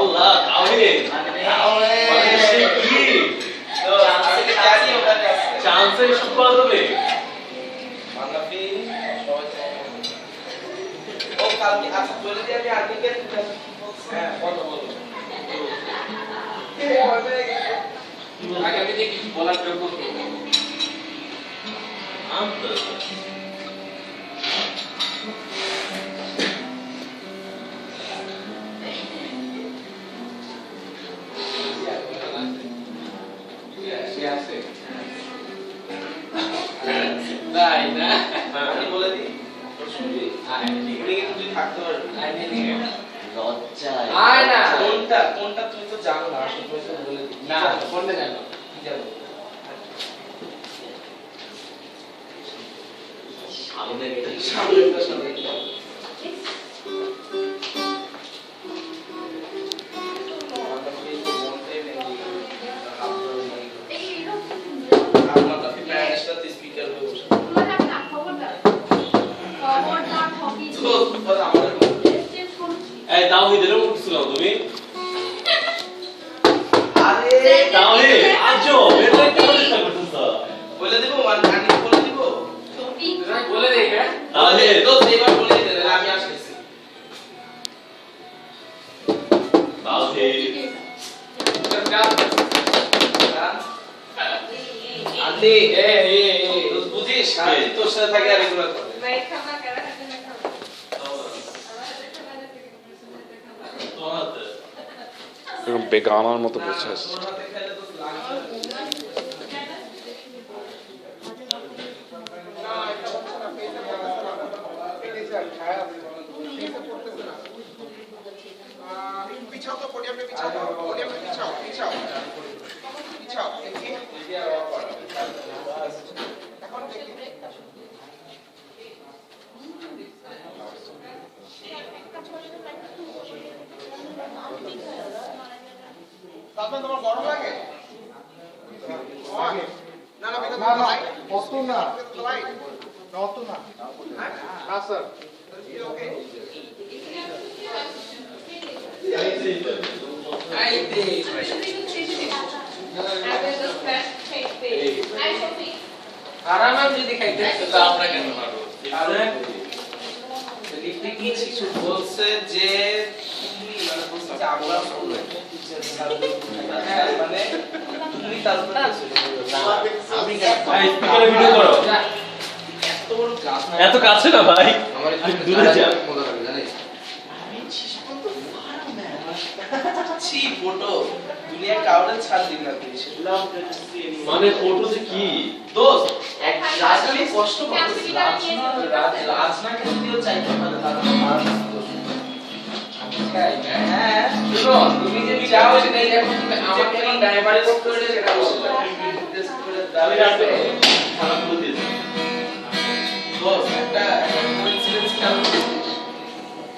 আল্লাহ তাহলে সে কি চান্সে সব পাওয়া যাবে ও কালকে আচ্ছা বলে দিই আমি আর্টিকে হ্যাঁ বলো আগামীতে কিছু বলার যোগ্য কি আন্তর তাই না আমি বলে দিই শুনবি এমনি কিন্তু তুই থাকতে পারবি লজ্জায় আয় না কোনটা তুই তো জানো না আসলে তুই তো বলে দিই না কোনটা জানো কি জানো সামনে এই তাওহীদের উঠছিল তুমি আরে তাওহীদ আজো বেটা কি চেষ্টা করতেছ বলে দেব মানে আমি বলে দেব বলে দেই হ্যাঁ তাওহীদ তো এবার বলে দে আমি আসতেছি তাওহীদ আন্টি তুই বুঝিস আমি তোর সাথে থাকি আর এগুলো করে এরকম বেগানার মতো বসে আছে তোর হাতে খেলে তো পিছাও তো পোডিয়ামে পিছাও পোডিয়ামে পিছাও পিছাও পিছাও দেখি এখন দেখি তারপর তোমার গরম লাগে না না বেটা না অত না লাইট অত না না স্যার ওকে আই দে আরাম যদি খাইতে তো আমরা কেন পারবো আরে লিখতে কি কিছু বলছে যে তুমি মানে বলছে যে আমরা মানে তুমি তার উপর আমি স্পিকারে ভিডিও করো এত বড় ক্লাস না এত কাছে না ভাই আমার দূরে যা মজা লাগে জানিস আমি শেষ পর্যন্ত পারো না ছি ফটো দুনিয়া কাউরে ছাড় দিন না তুই মানে ফটো যে কি দোস্ত এক রাজনী কষ্ট করতেছ রাজনা কেন দিও চাইতে পারে তার হ্যাঁ তুমি যে চাও সেটাই এখন তুমি আমাকে ডাইভার্স করে সেটা বলতে